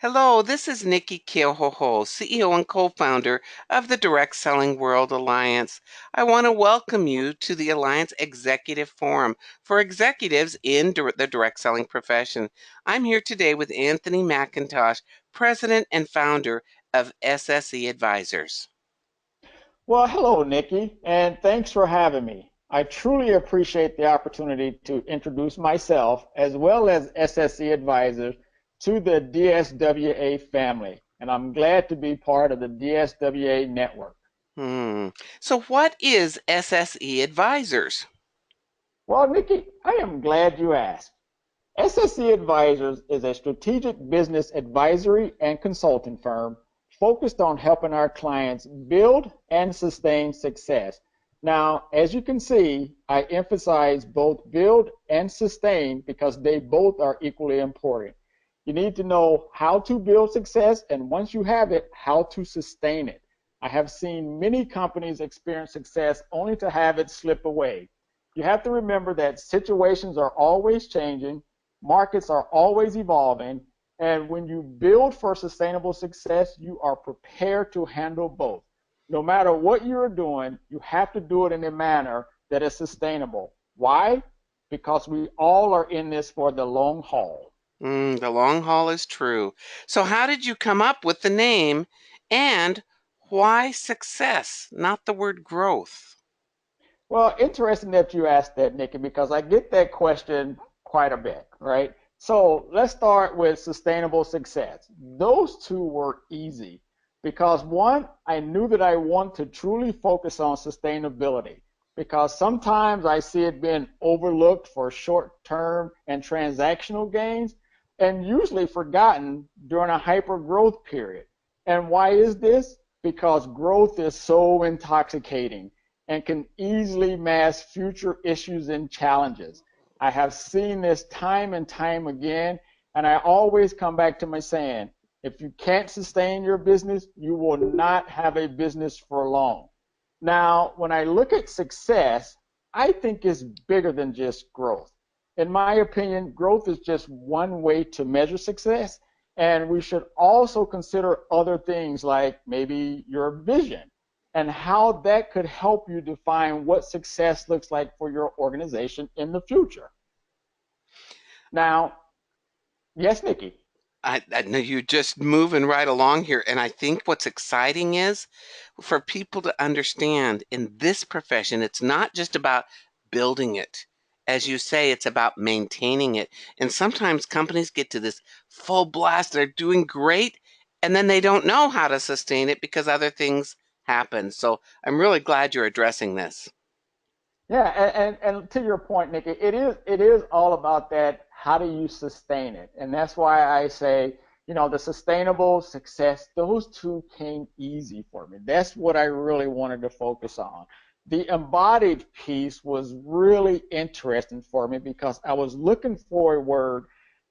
Hello, this is Nicki Keohohou, CEO and co-founder of the Direct Selling World Alliance. I want to welcome you to the Alliance Executive Forum for executives in the direct selling profession. I'm here today with Anthony McIntosh, president and founder of SSE Advisors. Well, hello, Nikki, and thanks for having me. I truly appreciate the opportunity to introduce myself as well as SSE Advisors to the DSWA family, and I'm glad to be part of the DSWA network. Hmm. So what is SSE Advisors? Well, Nikki, I am glad you asked. SSE Advisors is a strategic business advisory and consulting firm focused on helping our clients build and sustain success. Now, as you can see, I emphasize both build and sustain because they both are equally important. You need to know how to build success, and once you have it, how to sustain it. I have seen many companies experience success only to have it slip away. You have to remember that situations are always changing, markets are always evolving, and when you build for sustainable success, you are prepared to handle both. No matter what you're doing, you have to do it in a manner that is sustainable. Why? Because we all are in this for the long haul. The long haul is true. So how did you come up with the name and why success, not the word growth? Well, interesting that you asked that, Nikki, because I get that question quite a bit, right? So let's start with sustainable success. Those two were easy because one, I knew that I want to truly focus on sustainability because sometimes I see it being overlooked for short term and transactional gains and usually forgotten during a hyper growth period. And why is this? Because growth is so intoxicating and can easily mask future issues and challenges. I have seen this time and time again, and I always come back to my saying, if you can't sustain your business, you will not have a business for long. Now, when I look at success, I think it's bigger than just growth. In my opinion, growth is just one way to measure success, and we should also consider other things like maybe your vision and how that could help you define what success looks like for your organization in the future. Now, yes, Nikki. I know you're just moving right along here. And I think what's exciting is for people to understand in this profession, it's not just about building it. As you say, it's about maintaining it. And sometimes companies get to this full blast, they're doing great, and then they don't know how to sustain it because other things happen. So I'm really glad you're addressing this. Yeah, and to your point, Nikki, it is all about that. How do you sustain it? And that's why I say, the sustainable success, those two came easy for me. That's what I really wanted to focus on. The embodied piece was really interesting for me because I was looking for a word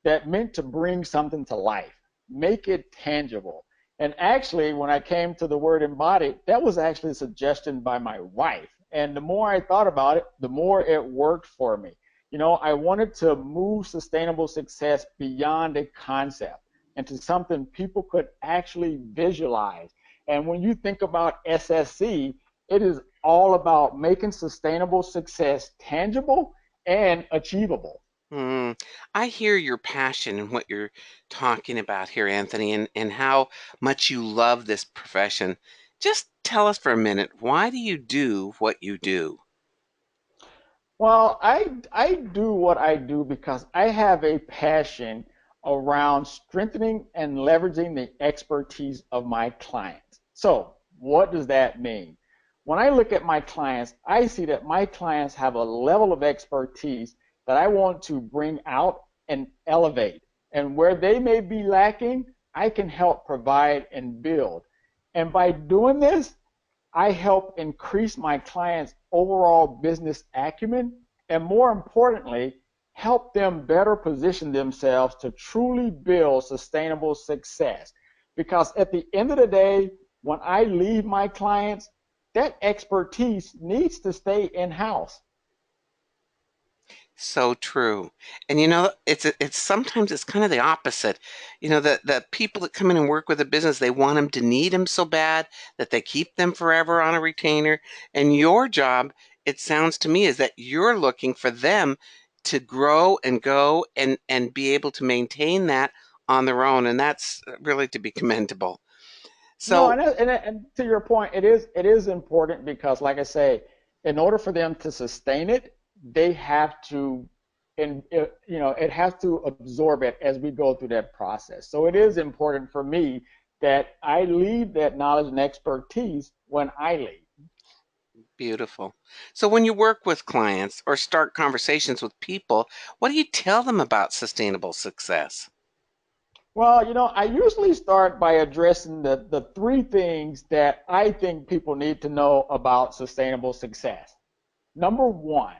that meant to bring something to life, make it tangible. And actually, when I came to the word embodied, that was actually a suggestion by my wife. And the more I thought about it, the more it worked for me. I wanted to move sustainable success beyond a concept into something people could actually visualize. And when you think about SSC, it is all about making sustainable success tangible and achievable. Mm, I hear your passion and what you're talking about here, Anthony, and how much you love this profession. Just tell us for a minute, why do you do what you do? Well, I do what I do because I have a passion around strengthening and leveraging the expertise of my clients. So, what does that mean? When I look at my clients, I see that my clients have a level of expertise that I want to bring out and elevate. And where they may be lacking, I can help provide and build. And by doing this, I help increase my clients' overall business acumen and, more importantly, help them better position themselves to truly build sustainable success. Because at the end of the day, when I leave my clients, that expertise needs to stay in house. So true. And it's sometimes it's kind of the opposite. The people that come in and work with a business, they want them to need them so bad that they keep them forever on a retainer. And your job, it sounds to me, is that you're looking for them to grow and go and be able to maintain that on their own. And that's really to be commendable. No, So, and to your point, it is important because, like I say, in order for them to sustain it, they have to, and it has to absorb it as we go through that process. So it is important for me that I leave that knowledge and expertise when I leave. beautiful. So when you work with clients or start conversations with people, what do you tell them about sustainable success? Well, I usually start by addressing the three things that I think people need to know about sustainable success. Number one,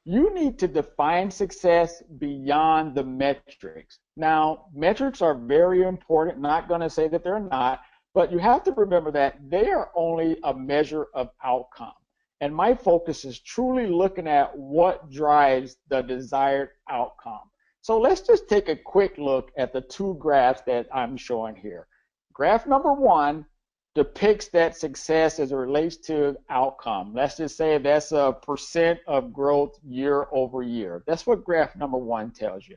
you need to define success beyond the metrics. Now, metrics are very important, not going to say that they're not, but you have to remember that they are only a measure of outcome. And my focus is truly looking at what drives the desired outcome. So let's just take a quick look at the two graphs that I'm showing here. Graph number one depicts that success as it relates to outcome. Let's just say that's a percent of growth year over year. That's what graph number one tells you.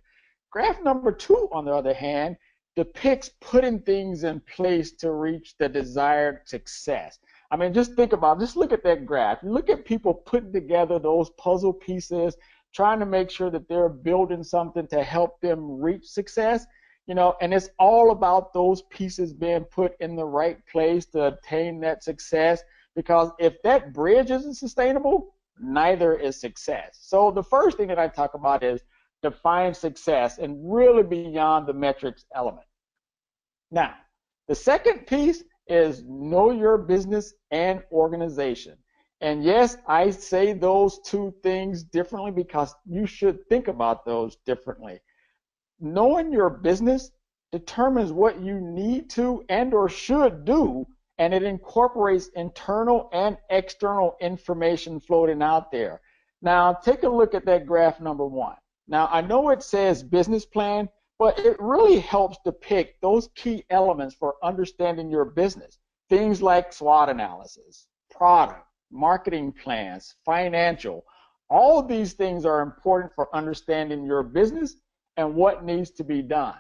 Graph number two, on the other hand, depicts putting things in place to reach the desired success. I mean, just think about it. Just look at that graph. Look at people putting together those puzzle pieces, trying to make sure that they're building something to help them reach success. And it's all about those pieces being put in the right place to attain that success, because if that bridge isn't sustainable, neither is success. So the first thing that I talk about is define success and really beyond the metrics element. Now, the second piece is know your business and organization. And yes, I say those two things differently because you should think about those differently. Knowing your business determines what you need to and or should do, and it incorporates internal and external information floating out there. Now, take a look at that graph number one. Now, I know it says business plan, but it really helps depict those key elements for understanding your business. Things like SWOT analysis, product, marketing plans, financial. All of these things are important for understanding your business and what needs to be done.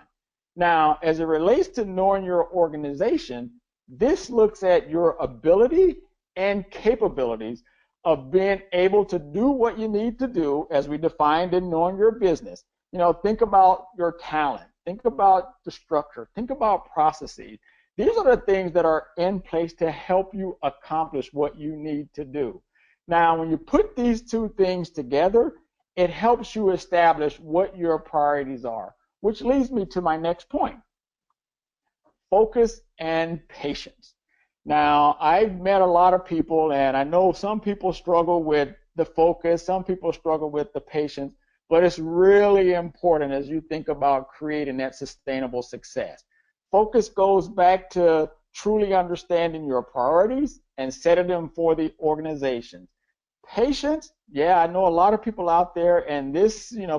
Now, as it relates to knowing your organization, this looks at your ability and capabilities of being able to do what you need to do, as we defined in knowing your business. Think about your talent, think about the structure, think about processes. These are the things that are in place to help you accomplish what you need to do. Now, when you put these two things together, it helps you establish what your priorities are, which leads me to my next point: focus and patience. Now, I've met a lot of people, and I know some people struggle with the focus, some people struggle with the patience, but it's really important as you think about creating that sustainable success. Focus goes back to truly understanding your priorities and setting them for the organization. Patience, yeah, I know a lot of people out there, and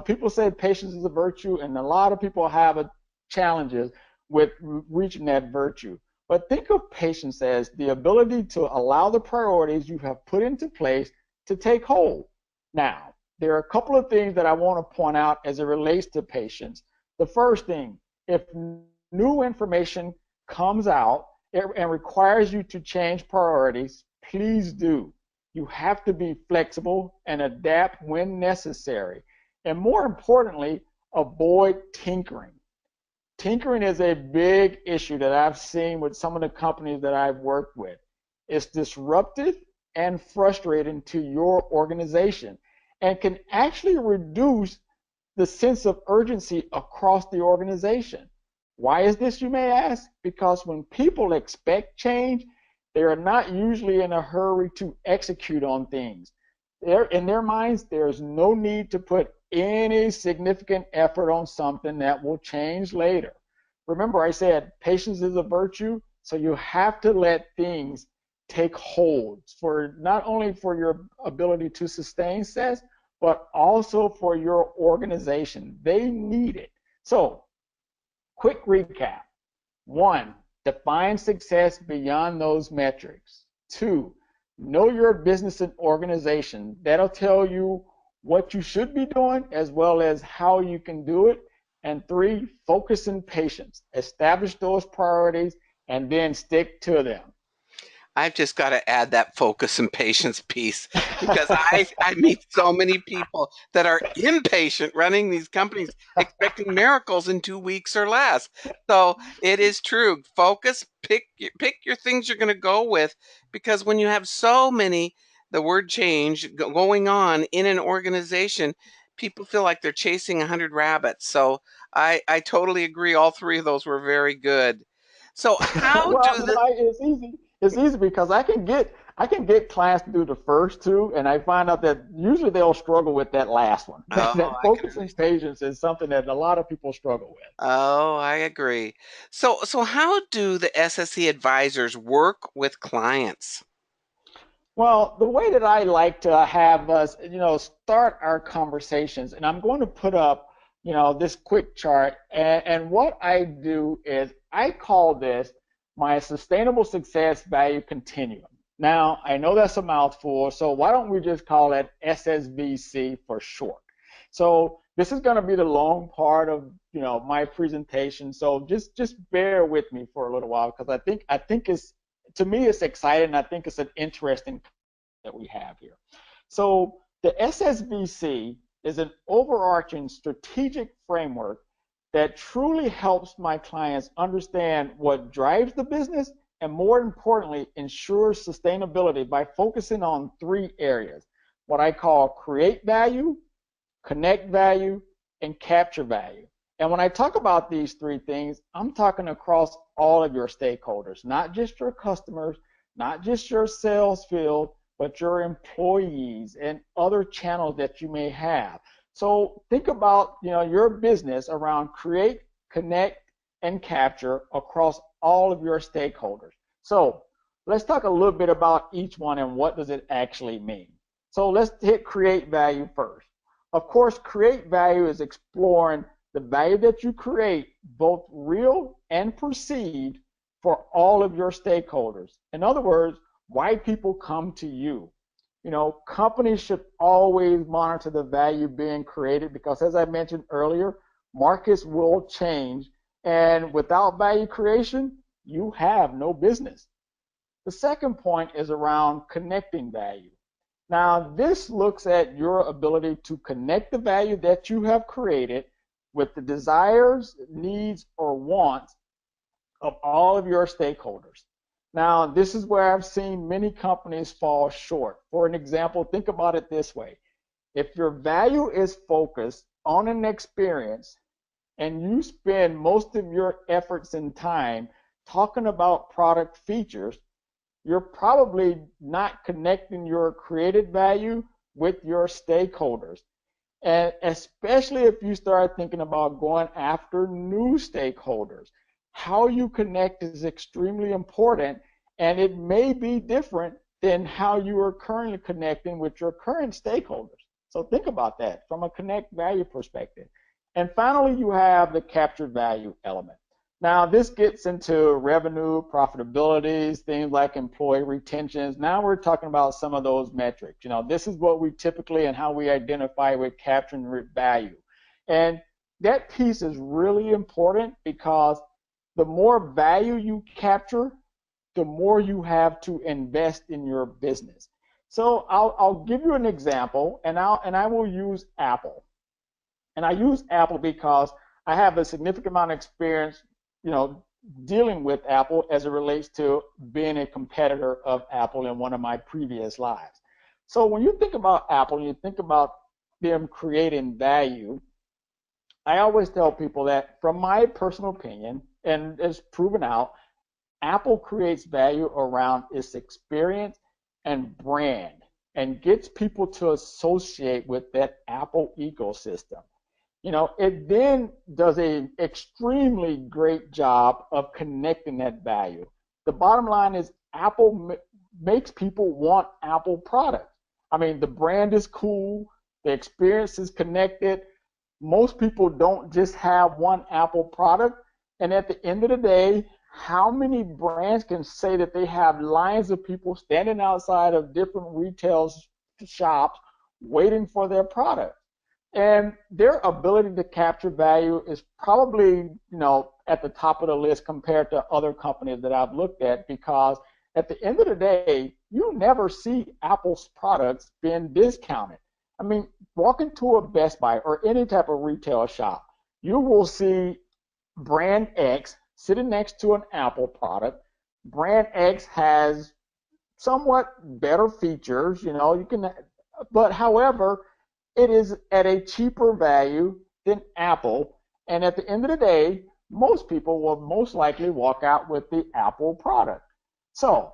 people say patience is a virtue, and a lot of people have challenges with reaching that virtue. But think of patience as the ability to allow the priorities you have put into place to take hold. Now, there are a couple of things that I want to point out as it relates to patience. The first thing, if new information comes out and requires you to change priorities, please do. You have to be flexible and adapt when necessary. And more importantly, avoid tinkering. Tinkering is a big issue that I've seen with some of the companies that I've worked with. It's disruptive and frustrating to your organization and can actually reduce the sense of urgency across the organization. Why is this, you may ask? Because when people expect change, they are not usually in a hurry to execute on things. In their minds, there's no need to put any significant effort on something that will change later. Remember, I said patience is a virtue, so you have to let things take hold for not only for your ability to sustain success, but also for your organization. They need it. So, quick recap. One, define success beyond those metrics. Two, know your business and organization. That'll tell you what you should be doing as well as how you can do it. And three, focus and patience. Establish those priorities and then stick to them. I've just got to add that focus and patience piece because I meet so many people that are impatient running these companies expecting miracles in 2 weeks or less. So it is true. Focus, pick your things you're going to go with, because when you have so many, the word change going on in an organization, people feel like they're chasing 100 rabbits. So I totally agree. All three of those were very good. So how Well, do the it's easy. It's easy because I can get clients to do the first two, and I find out that usually they'll struggle with that last one. oh, That I can focus and understand. patience is something that a lot of people struggle with. Oh, I agree. So how do the SSE advisors work with clients? Well, the way that I like to have us, start our conversations, and I'm going to put up, this quick chart, and what I do is I call this my sustainable success value continuum. Now, I know that's a mouthful, so why don't we just call it SSVC for short? So this is going to be the long part of, my presentation. So just bear with me for a little while because I think it's to me it's exciting. I think it's an interesting that we have here. So the SSVC is an overarching strategic framework that truly helps my clients understand what drives the business and, more importantly, ensures sustainability by focusing on three areas: what I call create value, connect value, and capture value. And when I talk about these three things, I'm talking across all of your stakeholders, not just your customers, not just your sales field, but your employees and other channels that you may have. So think about, your business around create, connect, and capture across all of your stakeholders. So let's talk a little bit about each one and what does it actually mean. So let's hit create value first. Of course, create value is exploring the value that you create, both real and perceived, for all of your stakeholders. In other words, why people come to you. Companies should always monitor the value being created because, as I mentioned earlier, markets will change, and without value creation, you have no business. The second point is around connecting value. Now, this looks at your ability to connect the value that you have created with the desires, needs, or wants of all of your stakeholders. Now, this is where I've seen many companies fall short. For an example, think about it this way. If your value is focused on an experience and you spend most of your efforts and time talking about product features, you're probably not connecting your created value with your stakeholders. And especially if you start thinking about going after new stakeholders, how you connect is extremely important, and it may be different than how you are currently connecting with your current stakeholders. So think about that from a connect value perspective. And finally, you have the captured value element. Now, this gets into revenue, profitabilities, things like employee retentions. Now we're talking about some of those metrics. This is what we typically and how we identify with capturing value. And that piece is really important because the more value you capture, the more you have to invest in your business. So I'll give you an example, and I will use Apple. And I use Apple because I have a significant amount of experience, you know, dealing with Apple as it relates to being a competitor of Apple in one of my previous lives. So when you think about Apple and you think about them creating value, I always tell people that from my personal opinion, and it's proven out, Apple creates value around its experience and brand and gets people to associate with that Apple ecosystem. It then does an extremely great job of connecting that value. The bottom line is Apple makes people want Apple products. I mean, the brand is cool, The experience is connected. Most people don't just have one Apple product. And at the end of the day, how many brands can say that they have lines of people standing outside of different retail shops waiting for their product? And their ability to capture value is probably, at the top of the list compared to other companies that I've looked at, because at the end of the day, you never see Apple's products being discounted. I mean, walk into a Best Buy or any type of retail shop, you will see brand X sitting next to an Apple product. Brand X has somewhat better features, but however, it is at a cheaper value than Apple. And at the end of the day, most people will most likely walk out with the Apple product. So,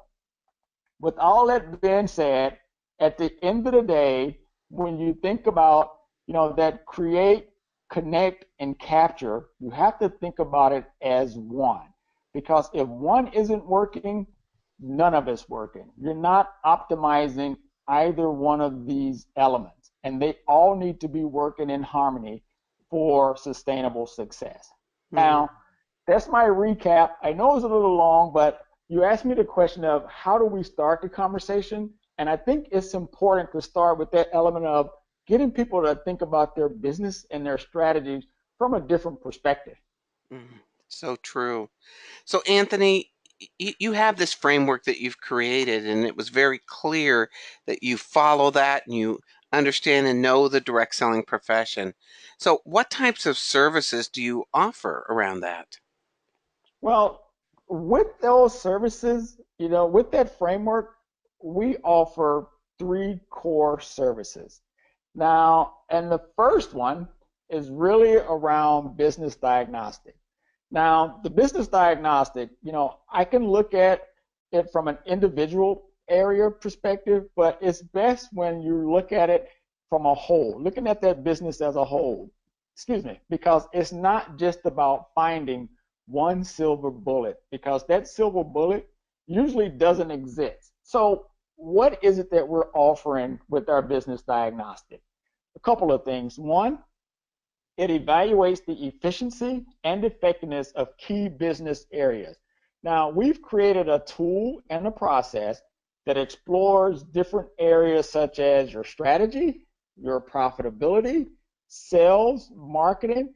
with all that being said, at the end of the day, when you think about, that create, connect, and capture, you have to think about it as one. Because if one isn't working, none of it's working. You're not optimizing either one of these elements, and they all need to be working in harmony for sustainable success. Mm. Now, that's my recap. I know it's a little long, but you asked me the question of how do we start the conversation, and I think it's important to start with that element of getting people to think about their business and their strategies from a different perspective. Mm. So true. So, Anthony, you have this framework that you've created, and it was very clear that you follow that and you understand and know the direct selling profession. So, what types of services do you offer around that? Well, with those services, with that framework, we offer three core services. Now, and the first one is really around business diagnostic. Now, the business diagnostic, I can look at it from an individual area perspective, but it's best when you look at it from a whole, looking at that business as a whole. Excuse me, because it's not just about finding one silver bullet, because that silver bullet usually doesn't exist. So, what is it that we're offering with our business diagnostic? A couple of things. One, it evaluates the efficiency and effectiveness of key business areas. Now, we've created a tool and a process that explores different areas such as your strategy, your profitability, sales, marketing,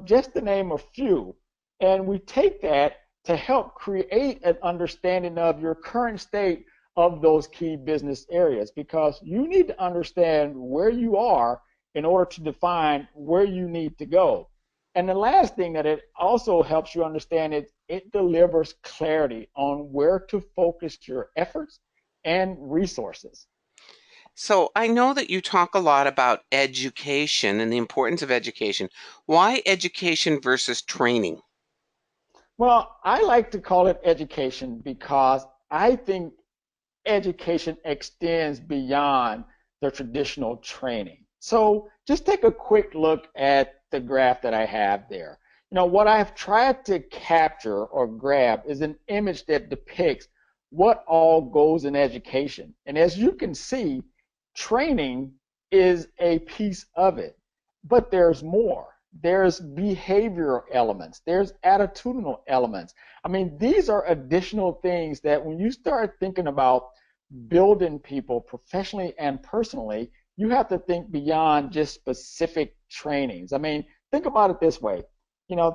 just to name a few. And we take that to help create an understanding of your current state of those key business areas, because you need to understand where you are in order to define where you need to go. And the last thing that it also helps you understand is it delivers clarity on where to focus your efforts and resources. So, I know that you talk a lot about education and the importance of education. Why education versus training? Well, I like to call it education because I think education extends beyond the traditional training. So just take a quick look at the graph that I have there. What I've tried to capture or grab is an image that depicts what all goes in education. And as you can see, training is a piece of it, but there's more. There's behavioral elements, there's attitudinal elements. I mean, these are additional things that when you start thinking about building people professionally and personally, you have to think beyond just specific trainings. I mean, think about it this way.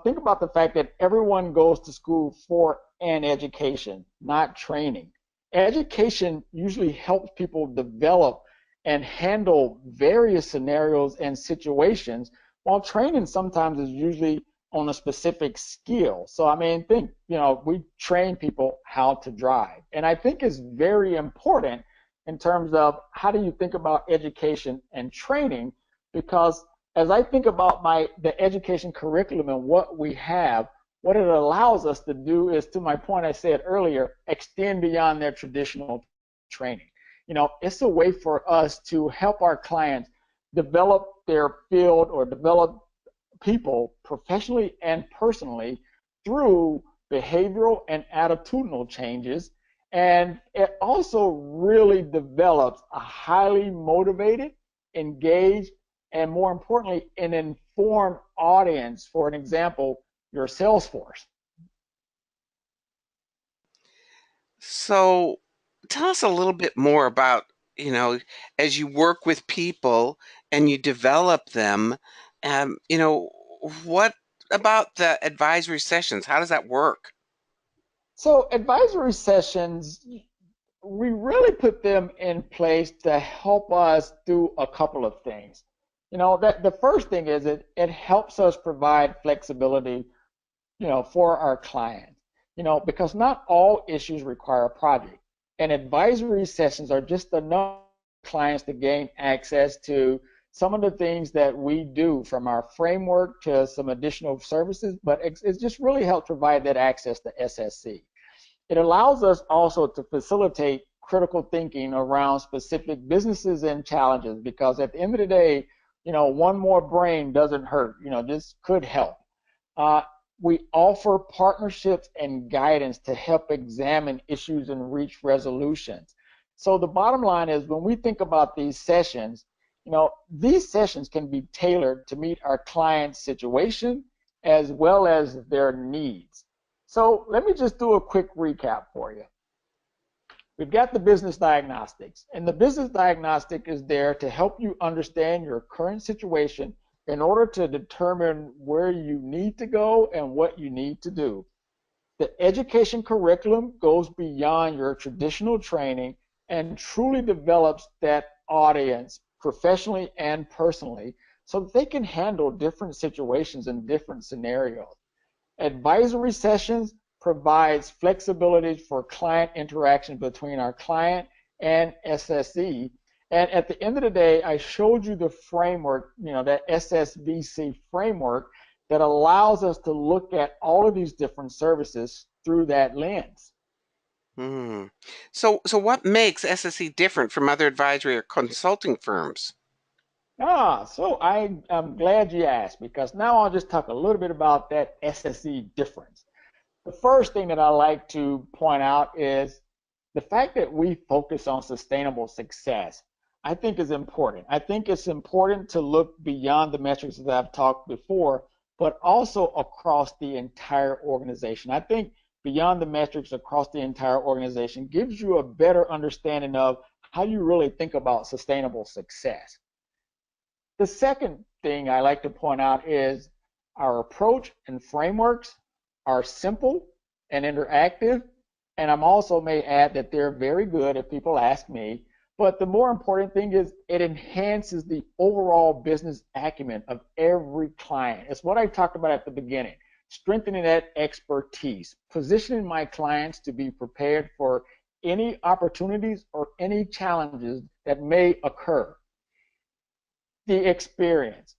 Think about the fact that everyone goes to school for an education, not training. Education usually helps people develop and handle various scenarios and situations, while training sometimes is usually on a specific skill. So I mean, think, we train people how to drive. And I think it's very important in terms of how do you think about education and training, because as I think about the education curriculum and what we have, what it allows us to do is, to my point I said earlier, extend beyond their traditional training. It's a way for us to help our clients develop their field or develop people professionally and personally through behavioral and attitudinal changes. And it also really develops a highly motivated, engaged, and more importantly, an informed audience. For an example, your sales force. So tell us a little bit more about, you know, as you work with people and you develop them, you know, what about the advisory sessions? How does that work? So advisory sessions, we really put them in place to help us do a couple of things. That the first thing is it helps us provide flexibility, for our clients, because not all issues require a project. And advisory sessions are just enough clients to gain access to some of the things that we do, from our framework to some additional services, but it just really helps provide that access to SSE. It allows us also to facilitate critical thinking around specific businesses and challenges, because at the end of the day, one more brain doesn't hurt. This could help. Uh, we offer partnerships and guidance to help examine issues and reach resolutions. So the bottom line is, when we think about these sessions, these sessions can be tailored to meet our client's situation as well as their needs. So let me just do a quick recap for you. We've got the business diagnostics, and the business diagnostic is there to help you understand your current situation in order to determine where you need to go and what you need to do. The education curriculum goes beyond your traditional training and truly develops that audience professionally and personally, so that they can handle different situations and different scenarios. Advisory sessions provides flexibility for client interaction between our client and SSE. And at the end of the day, I showed you the framework, that SSBC framework, that allows us to look at all of these different services through that lens. Hmm. So what makes SSE different from other advisory or consulting firms? So I'm glad you asked, because now I'll just talk a little bit about that SSE difference. The first thing that I like to point out is the fact that we focus on sustainable success. I think is important. I think it's important to look beyond the metrics that I've talked before, but also across the entire organization. I think beyond the metrics across the entire organization gives you a better understanding of how you really think about sustainable success. The second thing I like to point out is our approach and frameworks are simple and interactive, and I'm also may add that they're very good if people ask me. But the more important thing is it enhances the overall business acumen of every client. It's what I talked about at the beginning, strengthening that expertise, positioning my clients to be prepared for any opportunities or any challenges that may occur. The experience.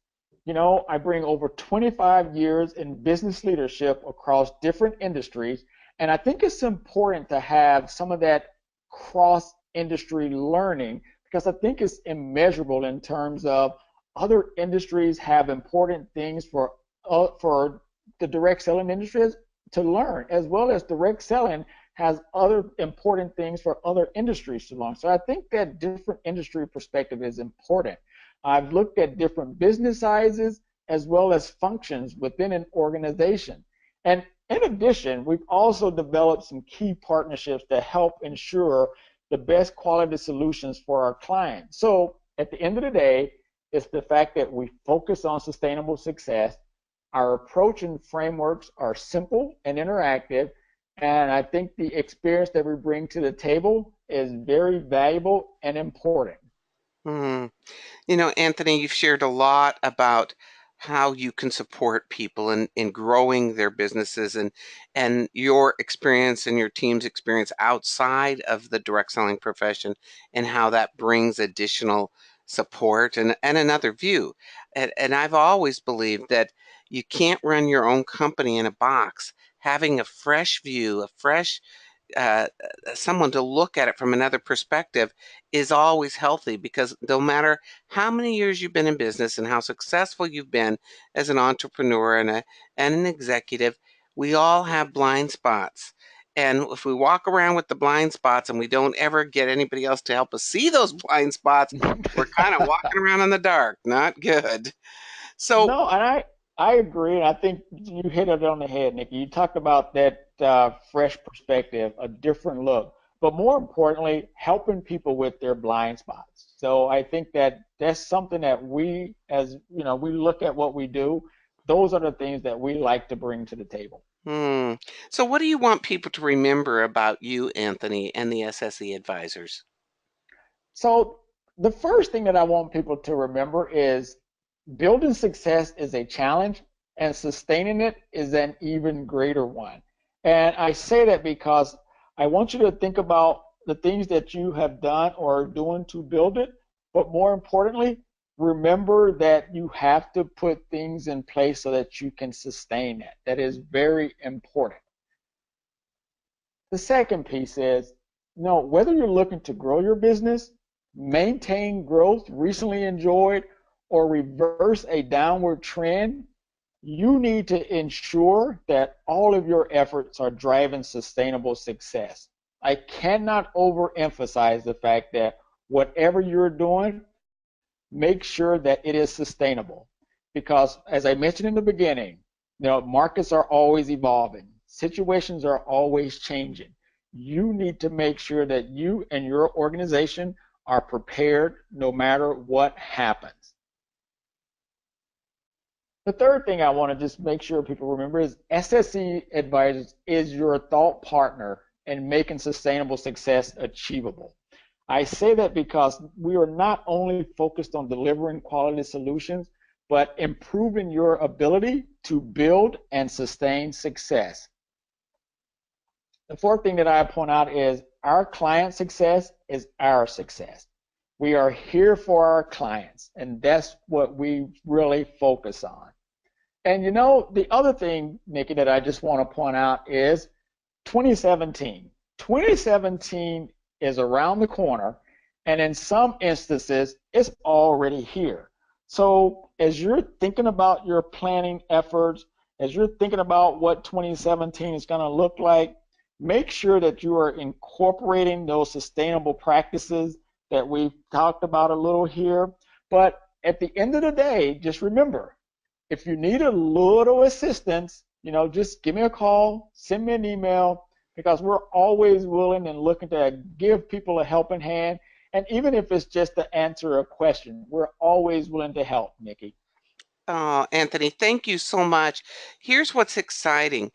I bring over 25 years in business leadership across different industries, and I think it's important to have some of that cross industry learning, because I think it's immeasurable in terms of other industries have important things for the direct selling industries to learn, as well as direct selling has other important things for other industries to learn. So I think that different industry perspective is important. I've looked at different business sizes as well as functions within an organization. And in addition, we've also developed some key partnerships to help ensure the best quality solutions for our clients. So at the end of the day, it's the fact that we focus on sustainable success. Our approach and frameworks are simple and interactive, and I think the experience that we bring to the table is very valuable and important. Hmm. You know, Anthony, you've shared a lot about how you can support people in growing their businesses and your experience and your team's experience outside of the direct selling profession, and how that brings additional support and another view. And I've always believed that you can't run your own company in a box. Having a fresh view, a fresh someone to look at it from another perspective is always healthy, because no matter how many years you've been in business and how successful you've been as an entrepreneur and an executive, we all have blind spots. And if we walk around with the blind spots and we don't ever get anybody else to help us see those blind spots, we're kind of walking around in the dark. Not good. So, No, and I agree. And I think you hit it on the head, Nikki. You talked about that fresh perspective, a different look, but more importantly, helping people with their blind spots. So I think that that's something that we, as you know, we look at what we do. Those are the things that we like to bring to the table. hmm. So what do you want people to remember about you, Anthony, and the SSE advisors? So the first thing that I want people to remember is building success is a challenge and sustaining it is an even greater one. And I say that because I want you to think about the things that you have done or are doing to build it, but more importantly, remember that you have to put things in place so that you can sustain that. That is very important. The second piece is, whether you're looking to grow your business, maintain growth recently enjoyed, or reverse a downward trend, you need to ensure that all of your efforts are driving sustainable success. I cannot overemphasize the fact that whatever you're doing, make sure that it is sustainable. Because as I mentioned in the beginning, markets are always evolving, situations are always changing. You need to make sure that you and your organization are prepared no matter what happens. The third thing I want to just make sure people remember is SSE Advisors is your thought partner in making sustainable success achievable. I say that because we are not only focused on delivering quality solutions, but improving your ability to build and sustain success. The fourth thing that I point out is our client success is our success. We are here for our clients, and that's what we really focus on. And the other thing, Nikki, that I just want to point out is 2017. 2017 is around the corner, and in some instances, it's already here. So as you're thinking about your planning efforts, as you're thinking about what 2017 is going to look like, make sure that you are incorporating those sustainable practices that we've talked about a little here. But at the end of the day, just remember, if you need a little assistance, just give me a call, send me an email, because we're always willing and looking to give people a helping hand. And even if it's just to answer a question, we're always willing to help, Nikki. Oh, Anthony, thank you so much. Here's what's exciting.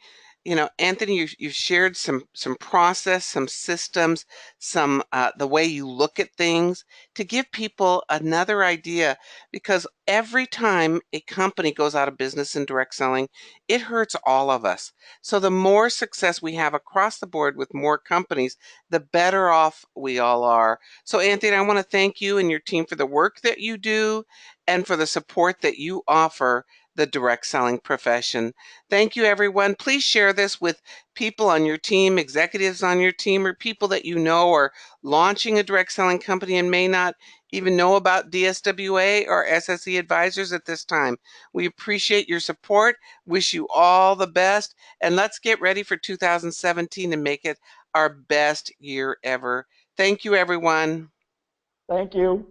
Anthony, you've shared some process, some systems, some the way you look at things to give people another idea. Because every time a company goes out of business in direct selling, it hurts all of us. So the more success we have across the board with more companies, the better off we all are. So, Anthony, I want to thank you and your team for the work that you do and for the support that you offer the direct selling profession. Thank you, everyone. Please share this with people on your team, executives on your team, or people that you know are launching a direct selling company and may not even know about DSWA or SSE Advisors at this time. We appreciate your support, wish you all the best, and let's get ready for 2017 and make it our best year ever. Thank you, everyone. Thank you.